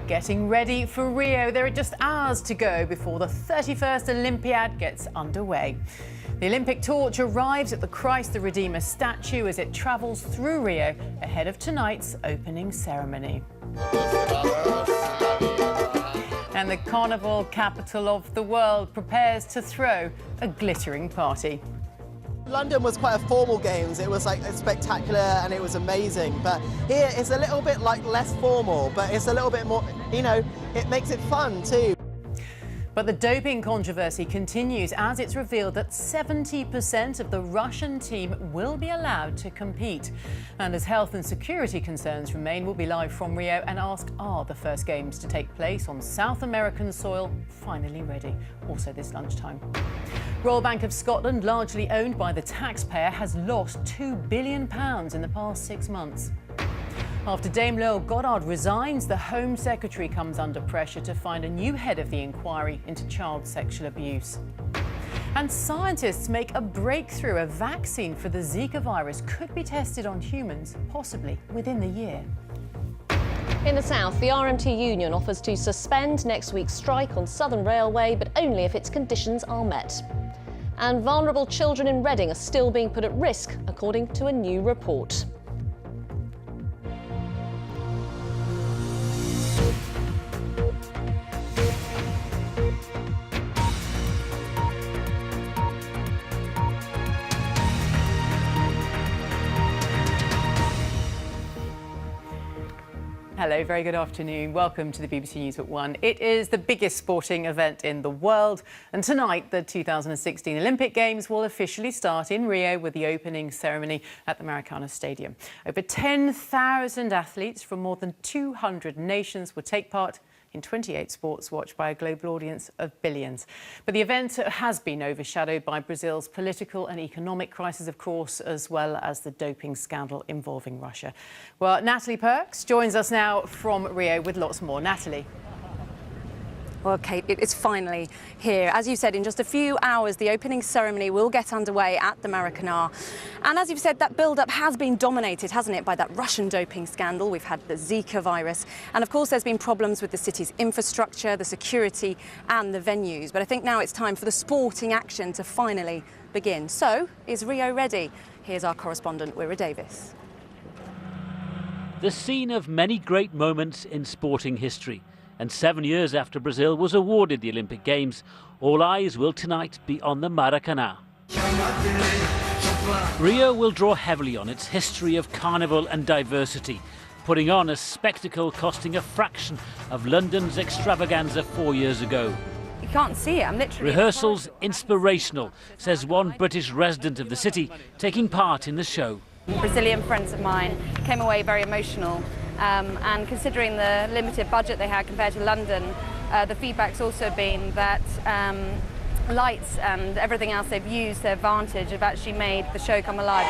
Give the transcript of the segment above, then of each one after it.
Getting ready for Rio. There are just hours to go before the 31st Olympiad gets underway. The Olympic torch arrives at the Christ the Redeemer statue as it travels through Rio ahead of tonight's opening ceremony. And the carnival capital of the world prepares to throw a glittering party. London was quite a formal games. It was like spectacular and it was amazing. But here it's a little bit like less formal, but it's a little bit more, you know, it makes it fun too. But the doping controversy continues as it's revealed that 70% of the Russian team will be allowed to compete. And as health and security concerns remain, we'll be live from Rio and ask, are the first games to take place on South American soil finally ready? Also this lunchtime. Royal Bank of Scotland, largely owned by the taxpayer, has lost £2 billion in the past 6 months. After Dame Lyle Goddard resigns, the Home Secretary comes under pressure to find a new head of the inquiry into child sexual abuse. And scientists make a breakthrough. A vaccine for the Zika virus could be tested on humans, possibly within the year. In the south, the RMT union offers to suspend next week's strike on Southern Railway, but only if its conditions are met. And vulnerable children in Reading are still being put at risk, according to a new report. Hello, very good afternoon. Welcome to the BBC News at 1. It is the biggest sporting event in the world, and tonight the 2016 Olympic Games will officially start in Rio with the opening ceremony at the Maracana Stadium. Over 10,000 athletes from more than 200 nations will take part in 28 sports watched by a global audience of billions. But the event has been overshadowed by Brazil's political and economic crisis, of course, as well as the doping scandal involving Russia. Well, Natalie Perks joins us now from Rio with lots more. Natalie. Well, Kate, it's finally here. As you said, in just a few hours, the opening ceremony will get underway at the Maracanã. And as you've said, that build-up has been dominated, hasn't it, by that Russian doping scandal. We've had the Zika virus. And of course, there's been problems with the city's infrastructure, the security and the venues. But I think now it's time for the sporting action to finally begin. So, is Rio ready? Here's our correspondent, Wira Davis. The scene of many great moments in sporting history. And 7 years after Brazil was awarded the Olympic Games, all eyes will tonight be on the Maracanã. Rio will draw heavily on its history of carnival and diversity, putting on a spectacle costing a fraction of London's extravaganza 4 years ago. You can't see it, I'm literally... Rehearsals inspirational, says one British resident of the city taking part in the show. Brazilian friends of mine came away very emotional. And considering the limited budget they had compared to London, the feedback's also been that lights and everything else they've used to their advantage have actually made the show come alive.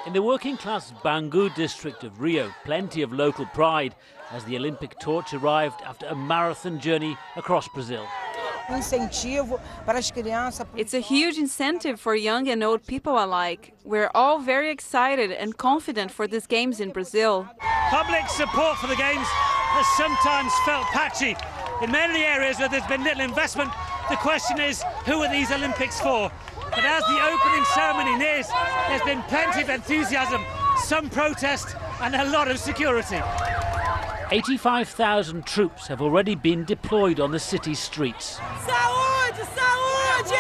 In the working-class Bangu district of Rio, plenty of local pride as the Olympic torch arrived after a marathon journey across Brazil. It's a huge incentive for young and old people alike. We're all very excited and confident for these games in Brazil. Public support for the games has sometimes felt patchy. In many areas where there's been little investment, the question is, who are these Olympics for? But as the opening ceremony nears, there's been plenty of enthusiasm, some protest and a lot of security. 85,000 troops have already been deployed on the city's streets. Saúde! Saúde!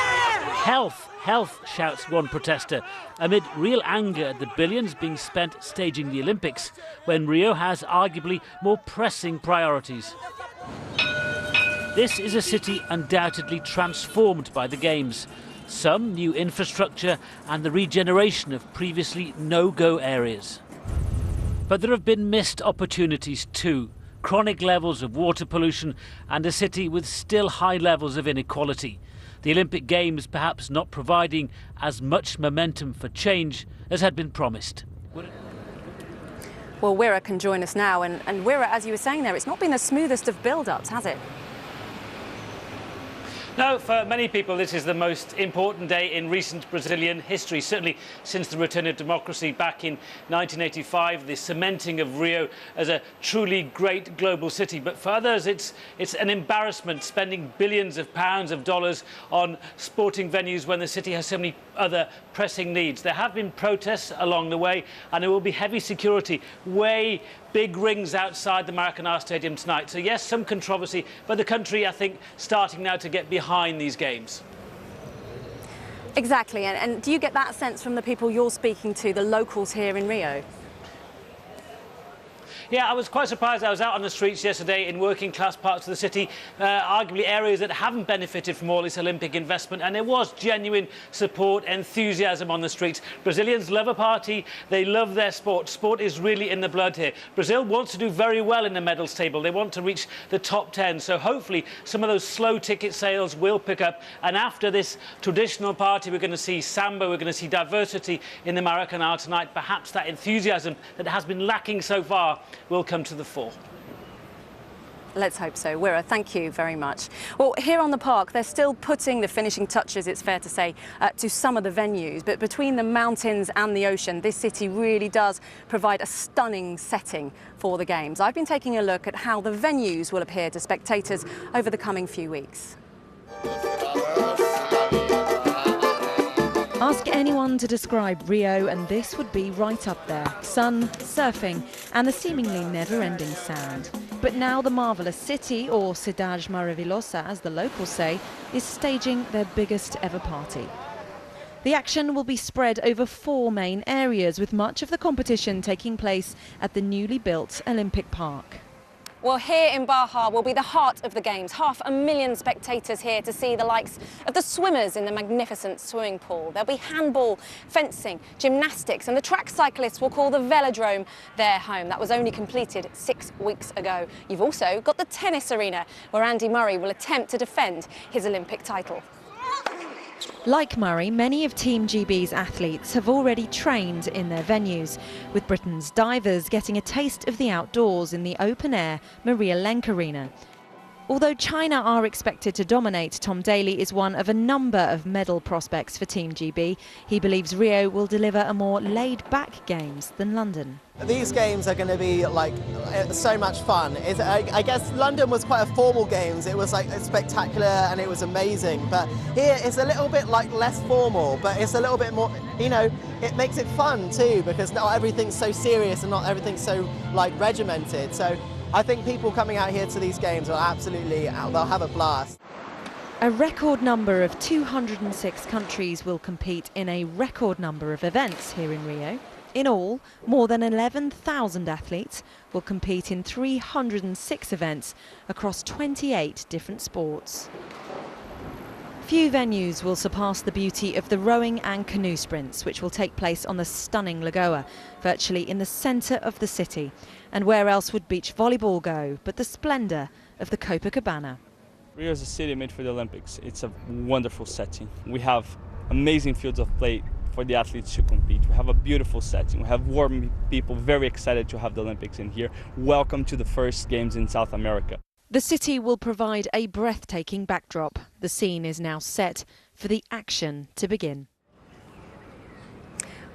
Health, health, shouts one protester, amid real anger at the billions being spent staging the Olympics, when Rio has arguably more pressing priorities. This is a city undoubtedly transformed by the Games. Some new infrastructure and the regeneration of previously no-go areas. But there have been missed opportunities too. Chronic levels of water pollution and a city with still high levels of inequality. The Olympic Games perhaps not providing as much momentum for change as had been promised. Well, Wira can join us now. And Wira, as you were saying there, it's not been the smoothest of build-ups, has it? No, for many people this is the most important day in recent Brazilian history, certainly since the return of democracy back in 1985, the cementing of Rio as a truly great global city. But for others it's an embarrassment spending billions of pounds of dollars on sporting venues when the city has so many other pressing needs. There have been protests along the way and there will be heavy security, big rings outside the Maracanã Stadium tonight. So yes, some controversy, but the country, I think, starting now to get behind these games. Exactly, and do you get that sense from the people you're speaking to, the locals here in Rio? Yeah, I was quite surprised. I was out on the streets yesterday in working class parts of the city, arguably areas that haven't benefited from all this Olympic investment, and there was genuine support, enthusiasm on the streets. Brazilians love a party, they love their sport. Sport is really in the blood here. Brazil wants to do very well in the medals table. They want to reach the top 10, so hopefully some of those slow ticket sales will pick up, and after this traditional party we're going to see samba, we're going to see diversity in the Maracanã tonight. Perhaps that enthusiasm that has been lacking so far will come to the fore. Let's hope so. Wira, thank you very much. Well, here on the park, they're still putting the finishing touches, it's fair to say, to some of the venues. But between the mountains and the ocean, this city really does provide a stunning setting for the Games. I've been taking a look at how the venues will appear to spectators over the coming few weeks. Ask anyone to describe Rio and this would be right up there. Sun, surfing and the seemingly never-ending sand. But now the marvellous city, or Cidade Maravilhosa as the locals say, is staging their biggest ever party. The action will be spread over 4 main areas, with much of the competition taking place at the newly built Olympic Park. Well, here in Baja will be the heart of the Games. 500,000 spectators here to see the likes of the swimmers in the magnificent swimming pool. There'll be handball, fencing, gymnastics, and the track cyclists will call the velodrome their home. That was only completed 6 weeks ago. You've also got the tennis arena, where Andy Murray will attempt to defend his Olympic title. Like Murray, many of Team GB's athletes have already trained in their venues, with Britain's divers getting a taste of the outdoors in the open-air Maria Lenk Arena. Although China are expected to dominate, Tom Daley is one of a number of medal prospects for Team GB. He believes Rio will deliver a more laid-back Games than London. These games are going to be like so much fun. I guess London was quite a formal games. It was like spectacular and it was amazing. But here it's a little bit like less formal, but it's a little bit more, you know, it makes it fun too, because not everything's so serious and not everything's so like regimented. So I think people coming out here to these games will absolutely, they'll have a blast. A record number of 206 countries will compete in a record number of events here in Rio. In all, more than 11,000 athletes will compete in 306 events across 28 different sports. Few venues will surpass the beauty of the rowing and canoe sprints, which will take place on the stunning Lagoa, virtually in the centre of the city. And where else would beach volleyball go but the splendour of the Copacabana? Rio is a city made for the Olympics. It's a wonderful setting. We have amazing fields of play for the athletes to compete. We have a beautiful setting. We have warm people very excited to have the Olympics in here. Welcome to the first Games in South America. The city will provide a breathtaking backdrop. The scene is now set for the action to begin.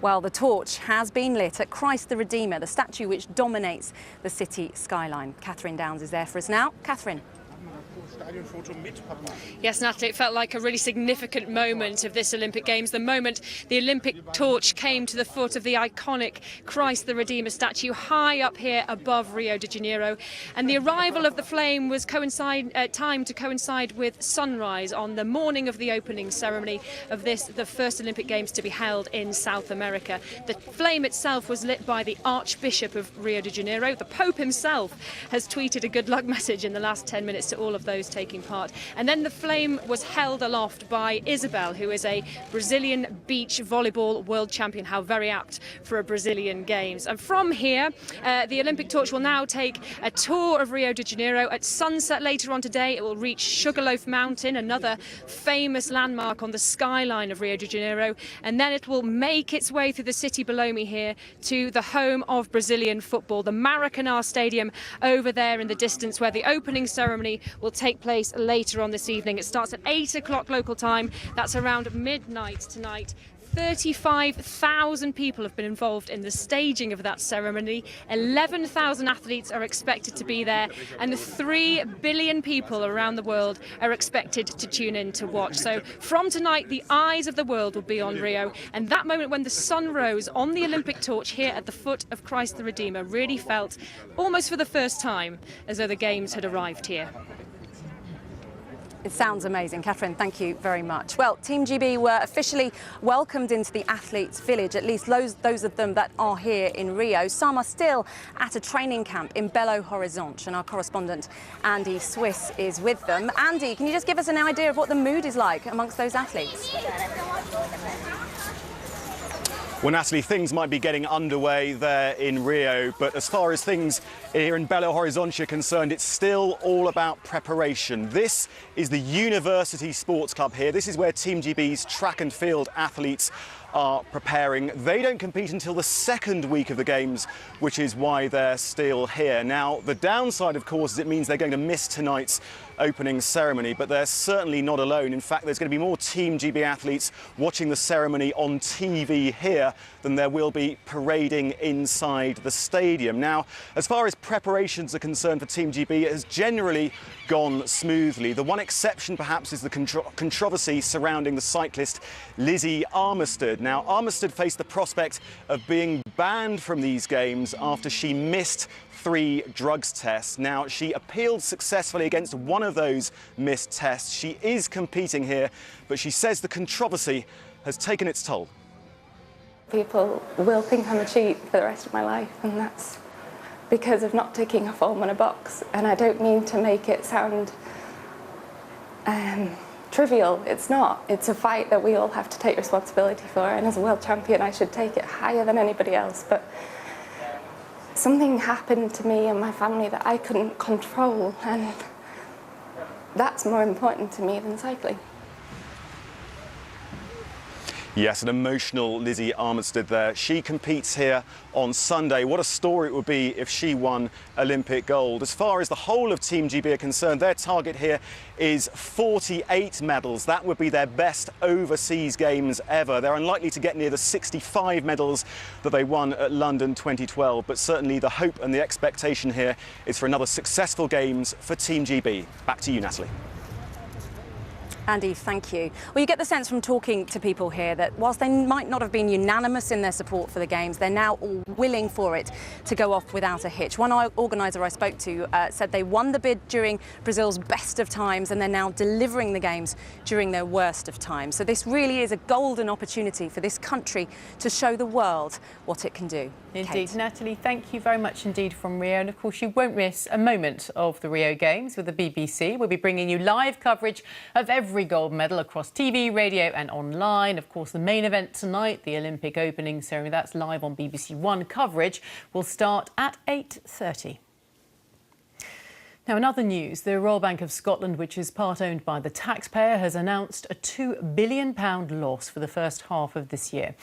Well, the torch has been lit at Christ the Redeemer, the statue which dominates the city skyline. Catherine Downs is there for us now. Catherine. Yes, Natalie, it felt like a really significant moment of this Olympic Games, the moment the Olympic torch came to the foot of the iconic Christ the Redeemer statue high up here above Rio de Janeiro. And the arrival of the flame was timed to coincide with sunrise on the morning of the opening ceremony of the first Olympic Games to be held in South America. The flame itself was lit by the Archbishop of Rio de Janeiro. The Pope himself has tweeted a good luck message in the last 10 minutes to all of those taking part. And then the flame was held aloft by Isabel, who is a Brazilian beach volleyball world champion. How very apt for a Brazilian Games. And from here, the Olympic torch will now take a tour of Rio de Janeiro. At sunset later on today, it will reach Sugarloaf Mountain, another famous landmark on the skyline of Rio de Janeiro. And then it will make its way through the city below me here to the home of Brazilian football, the Maracanã Stadium over there in the distance, where the opening ceremony ceremony will take place later on this evening. It starts at 8 o'clock local time. That's around midnight tonight. 35,000 people have been involved in the staging of that ceremony. 11,000 athletes are expected to be there, and 3 billion people around the world are expected to tune in to watch. So from tonight, the eyes of the world will be on Rio, and that moment when the sun rose on the Olympic torch here at the foot of Christ the Redeemer really felt, almost for the first time, as though the Games had arrived here. It sounds amazing. Catherine, thank you very much. Well, Team GB were officially welcomed into the Athletes' Village, at least those of them that are here in Rio. Some are still at a training camp in Belo Horizonte, and our correspondent Andy Swiss is with them. Andy, can you just give us an idea of what the mood is like amongst those athletes? Well, Natalie, things might be getting underway there in Rio, but as far as things here in Belo Horizonte are concerned, it's still all about preparation. This is the University Sports Club here. This is where Team GB's track and field athletes are preparing. They don't compete until the second week of the Games, which is why they're still here. Now, the downside, of course, is it means they're going to miss tonight's opening ceremony, but they're certainly not alone. In fact, there's going to be more Team GB athletes watching the ceremony on TV here than there will be parading inside the stadium. Now, as far as preparations are concerned for Team GB, it has generally gone smoothly. The one exception, perhaps, is the controversy surrounding the cyclist Lizzie Armistead. Now, Armistead faced the prospect of being banned from these Games after she missed 3 drugs tests. Now, she appealed successfully against one of those missed tests. She is competing here, but she says the controversy has taken its toll. People will think I'm a cheat for the rest of my life, and that's because of not ticking a form on a box. And I don't mean to make it sound trivial. It's not. It's a fight that we all have to take responsibility for, and as a world champion I should take it higher than anybody else. But something happened to me and my family that I couldn't control, and that's more important to me than cycling. Yes, an emotional Lizzie Armistead there. She competes here on Sunday. What a story it would be if she won Olympic gold. As far as the whole of Team GB are concerned, their target here is 48 medals. That would be their best overseas Games ever. They're unlikely to get near the 65 medals that they won at London 2012, but certainly the hope and the expectation here is for another successful Games for Team GB. Back to you, Natalie. Andy, thank you. Well, you get the sense from talking to people here that whilst they might not have been unanimous in their support for the Games, they're now all willing for it to go off without a hitch. One organiser I spoke to said they won the bid during Brazil's best of times, and they're now delivering the Games during their worst of times. So this really is a golden opportunity for this country to show the world what it can do. Indeed. Kate. Natalie, thank you very much indeed from Rio. And of course, you won't miss a moment of the Rio Games with the BBC. We'll be bringing you live coverage of every gold medal across TV, radio and online. Of course, the main event tonight, the Olympic opening ceremony, that's live on BBC One. Coverage will start at 8:30. Now, in other news, the Royal Bank of Scotland, which is part owned by the taxpayer, has announced a £2 billion loss for the first half of this year.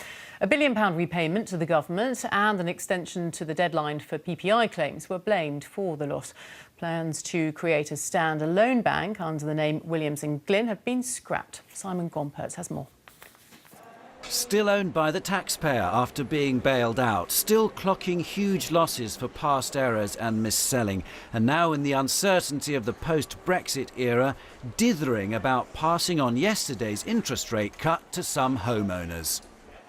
A £1 billion repayment to the government and an extension to the deadline for PPI claims were blamed for the loss. Plans to create a standalone bank under the name Williams & Glyn have been scrapped. Simon Gompertz has more. Still owned by the taxpayer after being bailed out, still clocking huge losses for past errors and mis-selling, and now in the uncertainty of the post-Brexit era, dithering about passing on yesterday's interest rate cut to some homeowners.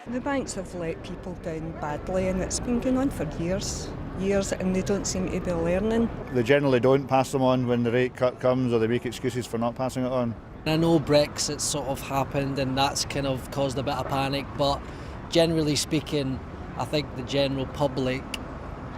The banks have let people down badly, and it's been going on for years, and they don't seem to be learning. They generally don't pass them on when the rate cut comes, or they make excuses for not passing it on. I know Brexit sort of happened and that's kind of caused a bit of panic, but generally speaking, I think the general public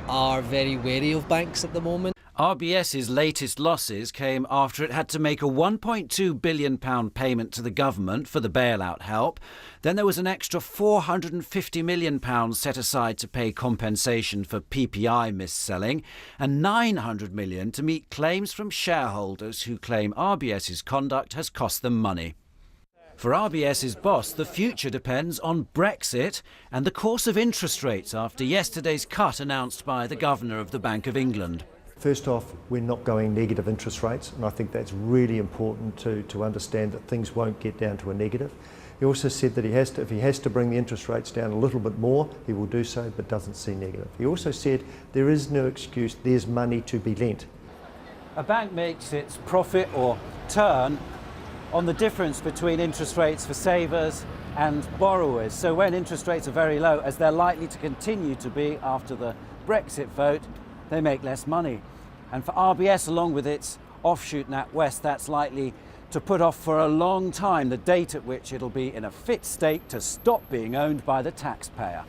are very wary of banks at the moment. RBS's latest losses came after it had to make a £1.2 billion payment to the government for the bailout help. Then there was an extra £450 million set aside to pay compensation for PPI mis-selling and £900 million to meet claims from shareholders who claim RBS's conduct has cost them money. For RBS's boss, the future depends on Brexit and the course of interest rates after yesterday's cut announced by the Governor of the Bank of England. First off, we're not going negative interest rates, and I think that's really important to understand that things won't get down to a negative. He also said that if he has to bring the interest rates down a little bit more, he will do so, but doesn't see negative. He also said there is no excuse, there's money to be lent. A bank makes its profit or turn on the difference between interest rates for savers and borrowers. So when interest rates are very low, as they're likely to continue to be after the Brexit vote, they make less money. And for RBS, along with its offshoot NatWest, that's likely to put off for a long time the date at which it'll be in a fit state to stop being owned by the taxpayer.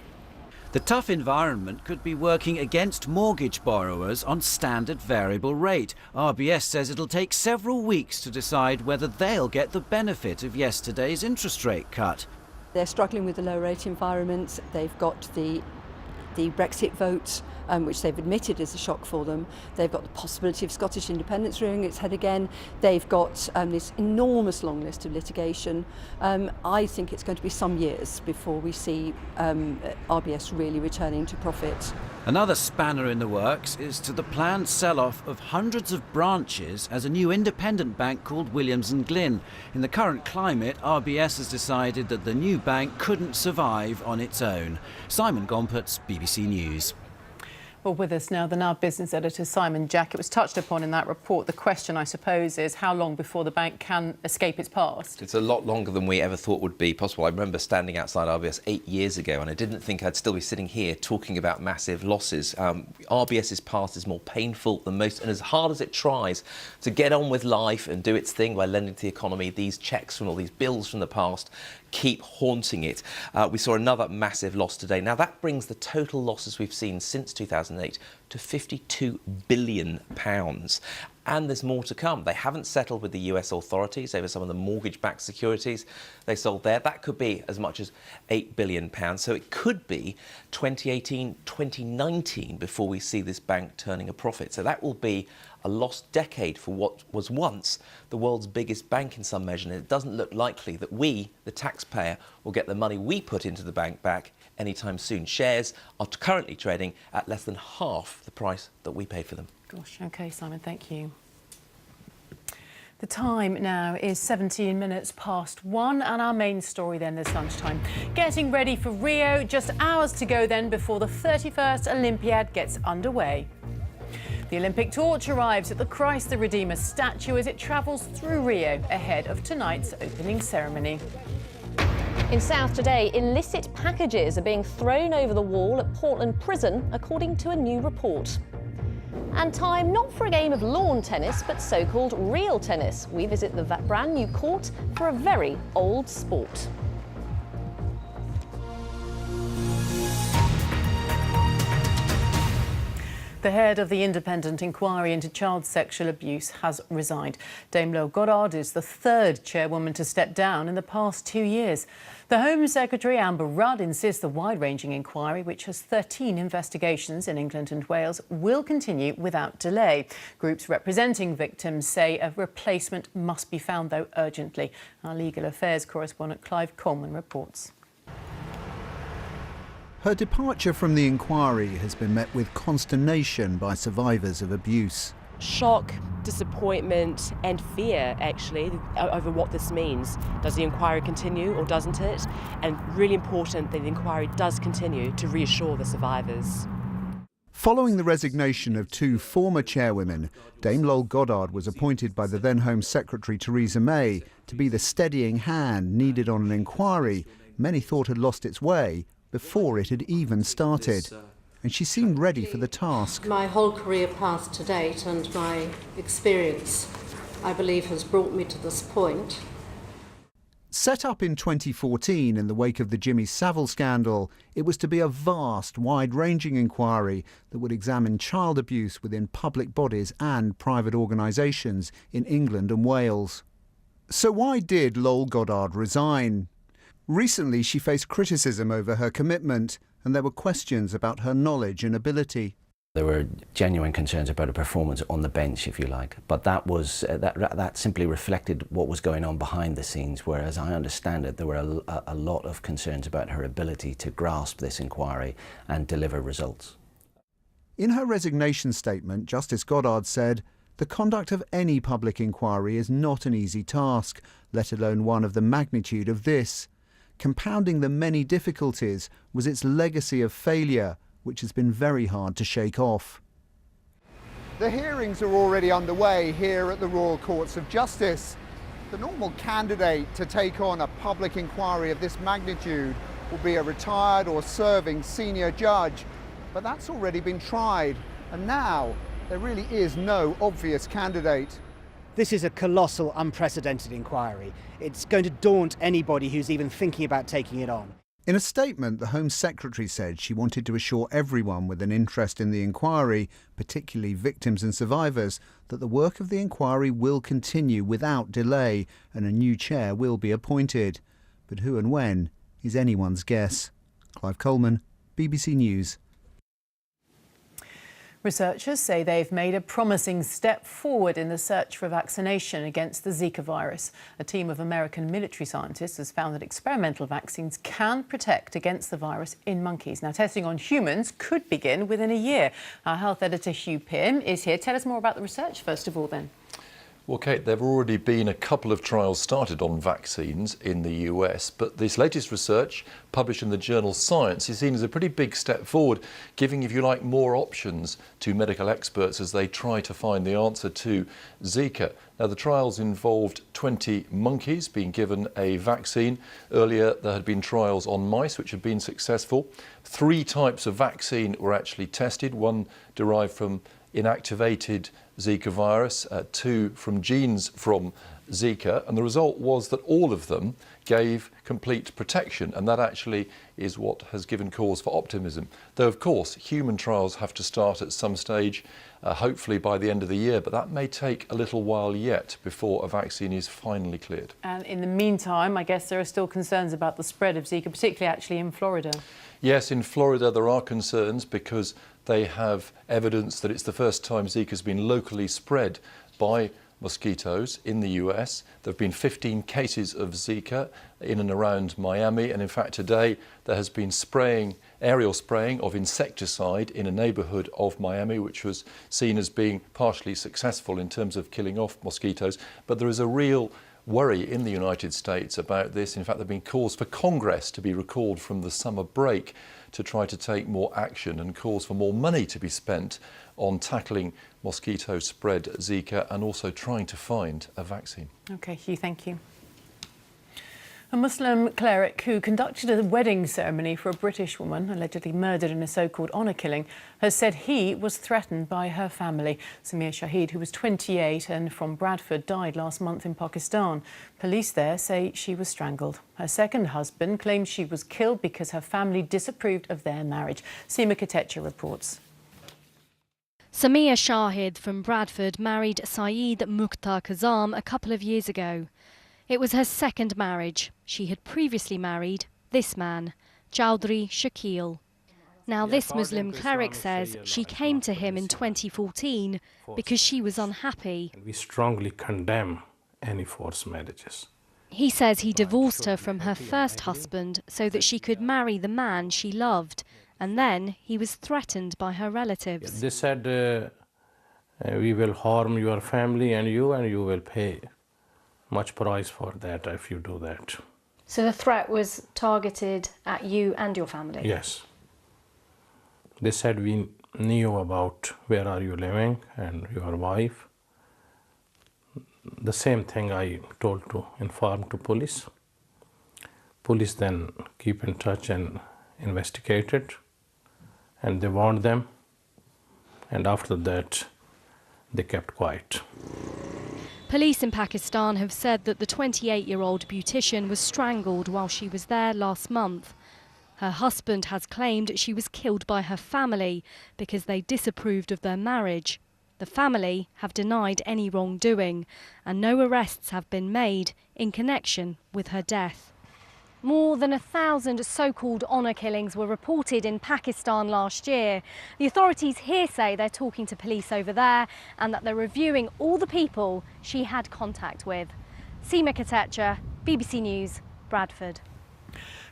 The tough environment could be working against mortgage borrowers on standard variable rate. RBS says it'll take several weeks to decide whether they'll get the benefit of yesterday's interest rate cut. They're struggling with the low rate environment. They've got the Brexit vote, which they've admitted is a shock for them. They've got the possibility of Scottish independence rearing its head again. They've got this enormous long list of litigation. I think it's going to be some years before we see RBS really returning to profit. Another spanner in the works is to the planned sell-off of hundreds of branches as a new independent bank called Williams & Glyn. In the current climate, RBS has decided that the new bank couldn't survive on its own. Simon Gompertz, BBC News. Well, with us now, the Now business editor, Simon Jack. It was touched upon in that report. The question, I suppose, is how long before the bank can escape its past? It's a lot longer than we ever thought would be possible. I remember standing outside RBS 8 years ago, and I didn't think I'd still be sitting here talking about massive losses. RBS's past is more painful than most, and as hard as it tries to get on with life and do its thing by lending to the economy, these checks from all these bills from the past keep haunting it. We saw another massive loss today. Now, that brings the total losses we've seen since 2008 to £52 billion. And there's more to come. They haven't settled with the US authorities over some of the mortgage-backed securities they sold there. That could be as much as £8 billion. So it could be 2018, 2019 before we see this bank turning a profit. So that will be a lost decade for what was once the world's biggest bank in some measure. And it doesn't look likely that we, the taxpayer, will get the money we put into the bank back anytime soon. Shares are currently trading at less than half the price that we paid for them. Gosh, OK, Simon, thank you. The time now is 17 minutes past 1, and our main story then this lunchtime. Getting ready for Rio, just hours to go then before the 31st Olympiad gets underway. The Olympic torch arrives at the Christ the Redeemer statue as it travels through Rio ahead of tonight's opening ceremony. In South today, illicit packages are being thrown over the wall at Portland Prison, according to a new report. And time not for a game of lawn tennis, but so-called real tennis. We visit the brand new court for a very old sport. The head of the independent inquiry into child sexual abuse has resigned. Dame Lo Goddard is the third chairwoman to step down in the past 2 years. The Home Secretary, Amber Rudd, insists the wide-ranging inquiry, which has 13 investigations in England and Wales, will continue without delay. Groups representing victims say a replacement must be found, though, urgently. Our legal affairs correspondent Clive Coleman reports. Her departure from the inquiry has been met with consternation by survivors of abuse. Shock, disappointment and fear, actually, over what this means. Does the inquiry continue or doesn't it? And really important that the inquiry does continue to reassure the survivors. Following the resignation of two former chairwomen, Dame Lo Goddard was appointed by the then Home Secretary Theresa May to be the steadying hand needed on an inquiry many thought had lost its way before it had even started. And she seemed ready for the task. My whole career path to date and my experience, I believe, has brought me to this point. Set up in 2014 in the wake of the Jimmy Savile scandal, it was to be a vast, wide-ranging inquiry that would examine child abuse within public bodies and private organisations in England and Wales. So why did Lo Goddard resign? Recently, she faced criticism over her commitment, and there were questions about her knowledge and ability. There were genuine concerns about her performance on the bench, if you like, but that was that simply reflected what was going on behind the scenes, whereas I understand it, there were a lot of concerns about her ability to grasp this inquiry and deliver results. In her resignation statement, Justice Goddard said, "The conduct of any public inquiry is not an easy task, let alone one of the magnitude of this. Compounding the many difficulties was its legacy of failure, which has been very hard to shake off." The hearings are already underway here at the Royal Courts of Justice. The normal candidate to take on a public inquiry of this magnitude will be a retired or serving senior judge, but that's already been tried, and now there really is no obvious candidate. This is a colossal, unprecedented inquiry. It's going to daunt anybody who's even thinking about taking it on. In a statement, the Home Secretary said she wanted to assure everyone with an interest in the inquiry, particularly victims and survivors, that the work of the inquiry will continue without delay and a new chair will be appointed. But who and when is anyone's guess. Clive Coleman, BBC News. Researchers say they've made a promising step forward in the search for vaccination against the Zika virus. A team of American military scientists has found that experimental vaccines can protect against the virus in monkeys. Now, testing on humans could begin within a year. Our health editor Hugh Pym is here. Tell us more about the research, first of all, then. Well, Kate, there have already been a couple of trials started on vaccines in the US, but this latest research, published in the journal Science, is seen as a pretty big step forward, giving, if you like, more options to medical experts as they try to find the answer to Zika. Now, the trials involved 20 monkeys being given a vaccine. Earlier, there had been trials on mice, which had been successful. 3 types of vaccine were actually tested, one derived from inactivated Zika virus, 2 from genes from Zika, and the result was that all of them gave complete protection, and that actually is what has given cause for optimism. Though, of course, human trials have to start at some stage, hopefully by the end of the year, but that may take a little while yet before a vaccine is finally cleared. And in the meantime, I guess there are still concerns about the spread of Zika, particularly actually in Florida. Yes, in Florida there are concerns because they have evidence that it's the first time Zika has been locally spread by mosquitoes in the US. There have been 15 cases of Zika in and around Miami, and in fact today there has been aerial spraying of insecticide in a neighbourhood of Miami, which was seen as being partially successful in terms of killing off mosquitoes. But there is a real worry in the United States about this. In fact, there have been calls for Congress to be recalled from the summer break to try to take more action, and calls for more money to be spent on tackling mosquito spread Zika and also trying to find a vaccine. OK, Hugh, thank you. A Muslim cleric who conducted a wedding ceremony for a British woman allegedly murdered in a so-called honour killing has said he was threatened by her family. Samir Shahid, who was 28 and from Bradford, died last month in Pakistan. Police there say she was strangled. Her second husband claims she was killed because her family disapproved of their marriage. Seema Katecha reports. Samir Shahid from Bradford married Saeed Mukhtar Kazam a couple of years ago. It was her second marriage. She had previously married this man, Chowdhury Shakil. Now, this Muslim cleric says she came to him in 2014 because she was unhappy. We strongly condemn any forced marriages. He says he divorced her from her first husband so that she could marry the man she loved, and then he was threatened by her relatives. They said, we will harm your family and you will pay much price for that if you do that. So the threat was targeted at you and your family? Yes. They said we knew about where are you living and your wife. The same thing I told to inform to police. Police then keep in touch and investigated, and they warned them, and after that they kept quiet. Police in Pakistan have said that the 28-year-old beautician was strangled while she was there last month. Her husband has claimed she was killed by her family because they disapproved of their marriage. The family have denied any wrongdoing, and no arrests have been made in connection with her death. More than 1,000 so-called honour killings were reported in Pakistan last year. The authorities here say they're talking to police over there and that they're reviewing all the people she had contact with. Seema Katecha, BBC News, Bradford.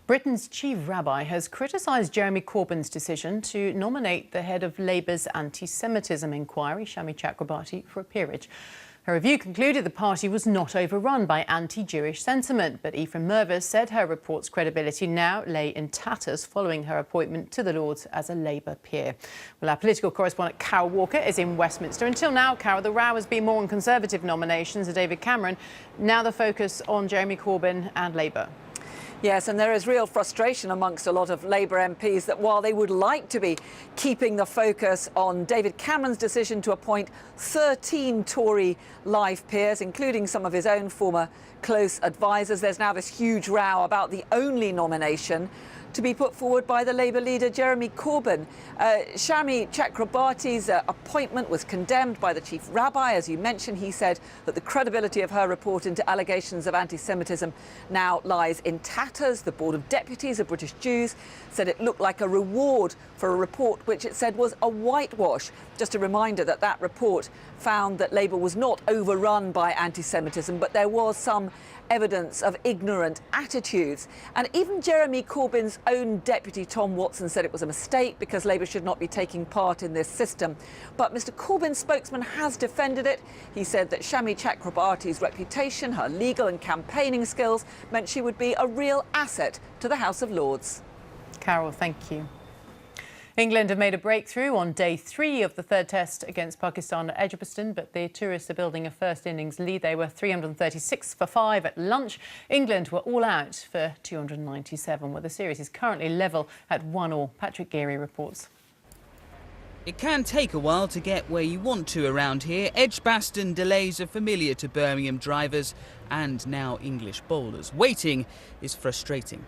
Britain's chief rabbi has criticised Jeremy Corbyn's decision to nominate the head of Labour's anti-Semitism inquiry, Shami Chakrabarti, for a peerage. Her review concluded the party was not overrun by anti-Jewish sentiment, but Ephraim Mervis said her report's credibility now lay in tatters following her appointment to the Lords as a Labour peer. Well, our political correspondent Carol Walker is in Westminster. Until now, Carol, the row has been more on Conservative nominations of David Cameron. Now the focus on Jeremy Corbyn and Labour. Yes, and there is real frustration amongst a lot of Labour MPs that while they would like to be keeping the focus on David Cameron's decision to appoint 13 Tory live peers, including some of his own former close advisers, there's now this huge row about the only nomination to be put forward by the Labour leader, Jeremy Corbyn. Shami Chakrabarti's appointment was condemned by the chief rabbi. As you mentioned, he said that the credibility of her report into allegations of anti-Semitism now lies in tatters. The Board of Deputies of British Jews said it looked like a reward for a report which it said was a whitewash. Just a reminder that that report found that Labour was not overrun by anti-Semitism, but there was some evidence of ignorant attitudes. And even Jeremy Corbyn's own deputy, Tom Watson, said it was a mistake because Labour should not be taking part in this system. But Mr Corbyn's spokesman has defended it. He said that Shami Chakrabarti's reputation, her legal and campaigning skills, meant she would be a real asset to the House of Lords. Carol, thank you. England have made a breakthrough on day 3 of the third test against Pakistan at Edgbaston, but the tourists are building a first innings lead. They were 336 for 5 at lunch. England were all out for 297, where the series is currently level at 1-1. Patrick Geary reports. It can take a while to get where you want to around here. Edgbaston delays are familiar to Birmingham drivers and now English bowlers. Waiting is frustrating.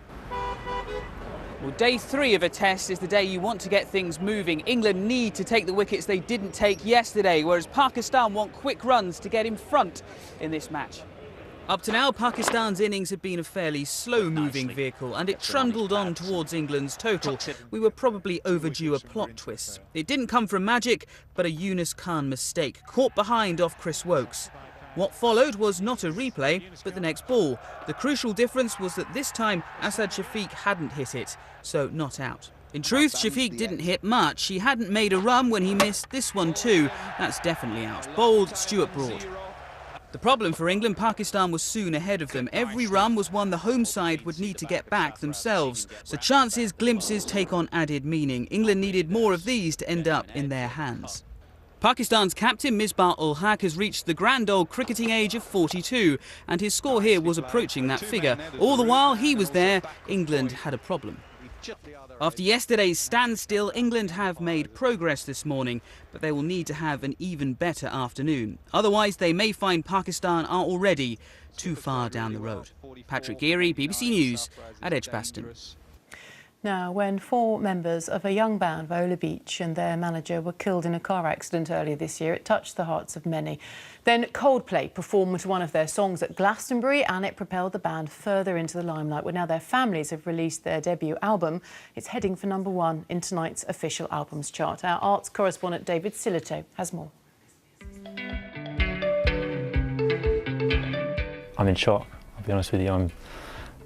Well, day 3 of a test is the day you want to get things moving. England need to take the wickets they didn't take yesterday, whereas Pakistan want quick runs to get in front in this match. Up to now, Pakistan's innings have been a fairly slow-moving vehicle, and it trundled on towards England's total. We were probably overdue a plot twist. It didn't come from magic, but a Yunus Khan mistake, caught behind off Chris Woakes. What followed was not a replay, but the next ball. The crucial difference was that this time Asad Shafiq hadn't hit it, so not out. In truth, Shafiq didn't hit much. He hadn't made a run when he missed this one too. That's definitely out. Bowled Stuart Broad. The problem for England, Pakistan was soon ahead of them. Every run was one the home side would need to get back themselves. So chances, glimpses take on added meaning. England needed more of these to end up in their hands. Pakistan's captain Misbah-ul-Haq has reached the grand old cricketing age of 42, and his score here was approaching that figure. All the while he was there, England had a problem. After yesterday's standstill, England have made progress this morning, but they will need to have an even better afternoon. Otherwise, they may find Pakistan are already too far down the road. Patrick Geary, BBC News at Edgbaston. Now, when 4 members of a young band, Viola Beach, and their manager were killed in a car accident earlier this year, it touched the hearts of many. Then Coldplay performed one of their songs at Glastonbury, and it propelled the band further into the limelight. Well, now their families have released their debut album. It's heading for #1 in tonight's official albums chart. Our arts correspondent David Silito has more. I'm in shock, I'll be honest with you.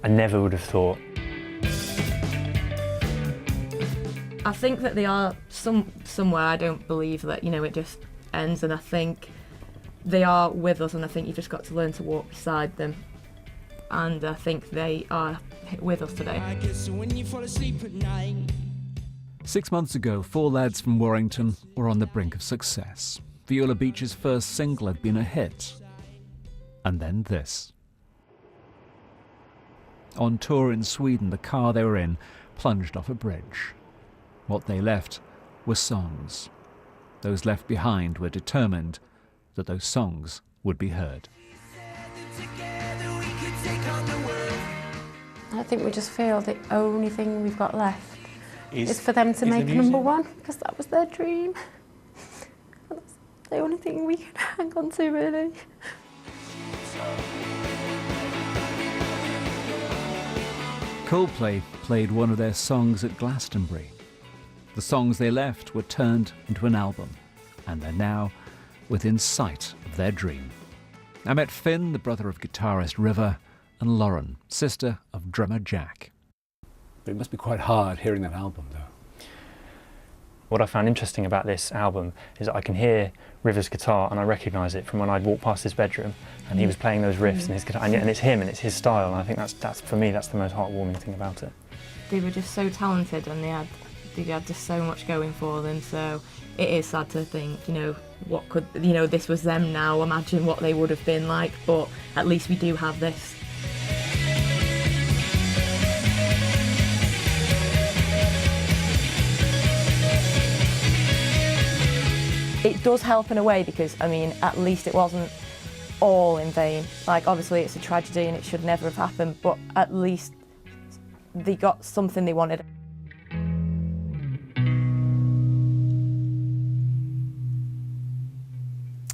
I never would have thought. I think that they are somewhere. I don't believe that, it just ends, and I think they are with us, and I think you've just got to learn to walk beside them, and I think they are with us today. 6 months ago, 4 lads from Warrington were on the brink of success. Viola Beach's first single had been a hit. And then this. On tour in Sweden, the car they were in plunged off a bridge. What they left were songs. Those left behind were determined that those songs would be heard. I think we just feel the only thing we've got left is for them to make #1, because that was their dream. And that's the only thing we can hang on to, really. Coldplay played one of their songs at Glastonbury. The songs they left were turned into an album, and they're now within sight of their dream. I met Finn, the brother of guitarist River, and Lauren, sister of drummer Jack. But it must be quite hard hearing that album, though. What I found interesting about this album is that I can hear Rivers' guitar and I recognise it from when I'd walked past his bedroom and he was playing those riffs and his guitar, and it's him and it's his style, and I think that's for me, that's the most heartwarming thing about it. They were just so talented and they had just so much going for them, so it is sad to think, what could, this was them now, imagine what they would have been like, but at least we do have this. It does help in a way because, at least it wasn't all in vain. Like, obviously it's a tragedy and it should never have happened, but at least they got something they wanted.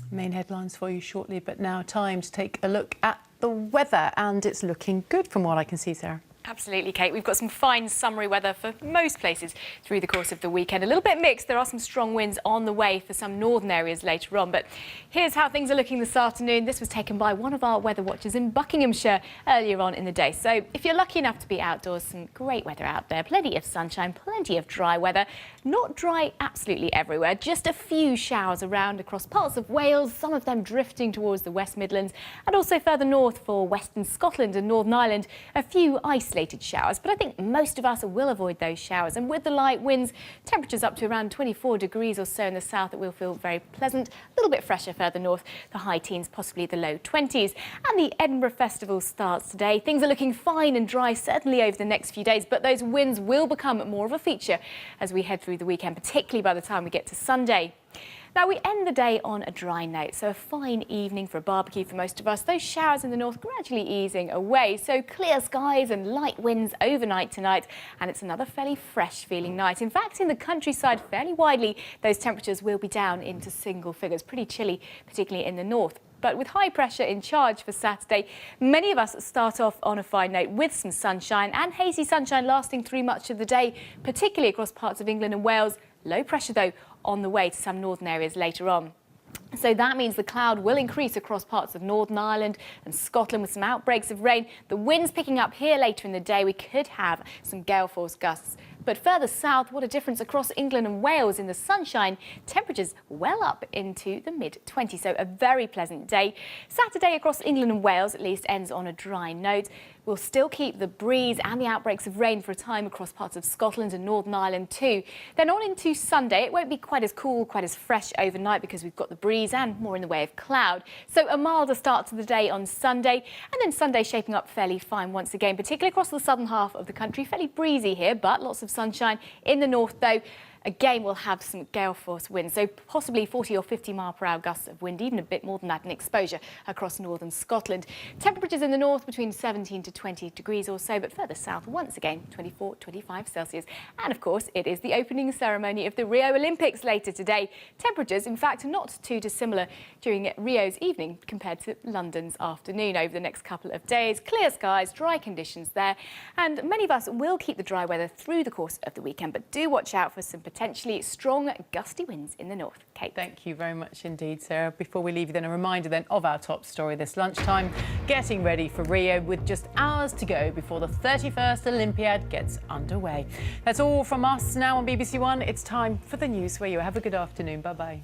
Main headlines for you shortly, but now time to take a look at the weather, and it's looking good from what I can see, Sarah. Absolutely, Kate. We've got some fine summery weather for most places through the course of the weekend. A little bit mixed. There are some strong winds on the way for some northern areas later on. But here's how things are looking this afternoon. This was taken by one of our weather watchers in Buckinghamshire earlier on in the day. So if you're lucky enough to be outdoors, some great weather out there. Plenty of sunshine, plenty of dry weather. Not dry absolutely everywhere. Just a few showers around across parts of Wales, some of them drifting towards the West Midlands, and also further north for Western Scotland and Northern Ireland, a few isolated showers. But I think most of us will avoid those showers, and with the light winds, temperatures up to around 24 degrees or so in the south, it will feel very pleasant. A little bit fresher further north, the high teens, possibly the low 20s. And the Edinburgh Festival starts today. Things are looking fine and dry certainly over the next few days, but those winds will become more of a feature as we head through the weekend, particularly by the time we get to Sunday. Now, we end the day on a dry note, so a fine evening for a barbecue for most of us. Those showers in the north gradually easing away, so clear skies and light winds overnight tonight, and it's another fairly fresh feeling night. In fact, in the countryside fairly widely, those temperatures will be down into single figures, pretty chilly, particularly in the north. But with high pressure in charge for Saturday, many of us start off on a fine note with some sunshine and hazy sunshine lasting through much of the day, particularly across parts of England and Wales. Low pressure, though, on the way to some northern areas later on. So that means the cloud will increase across parts of Northern Ireland and Scotland with some outbreaks of rain. The winds picking up here later in the day. We could have some gale force gusts. But further south, what a difference across England and Wales in the sunshine. Temperatures well up into the mid-20s, so a very pleasant day. Saturday across England and Wales at least ends on a dry note. We'll still keep the breeze and the outbreaks of rain for a time across parts of Scotland and Northern Ireland too. Then on into Sunday, it won't be quite as cool, quite as fresh overnight because we've got the breeze and more in the way of cloud. So a milder start to the day on Sunday, and then Sunday shaping up fairly fine once again, particularly across the southern half of the country. Fairly breezy here, but lots of sunshine in the north though. Again, we'll have some gale force winds, so possibly 40 or 50 mile per hour gusts of wind, even a bit more than that in exposure across northern Scotland. Temperatures in the north between 17 to 20 degrees or so, but further south, once again, 24, 25 Celsius. And of course, it is the opening ceremony of the Rio Olympics later today. Temperatures, in fact, not too dissimilar during Rio's evening compared to London's afternoon over the next couple of days. Clear skies, dry conditions there, and many of us will keep the dry weather through the course of the weekend, but do watch out for some potentially strong gusty winds in the north. Kate. Thank you very much indeed, Sarah. Before we leave you then, a reminder then of our top story this lunchtime. Getting ready for Rio with just hours to go before the 31st Olympiad gets underway. That's all from us now on BBC One. It's time for the news where you have a good afternoon. Bye-bye.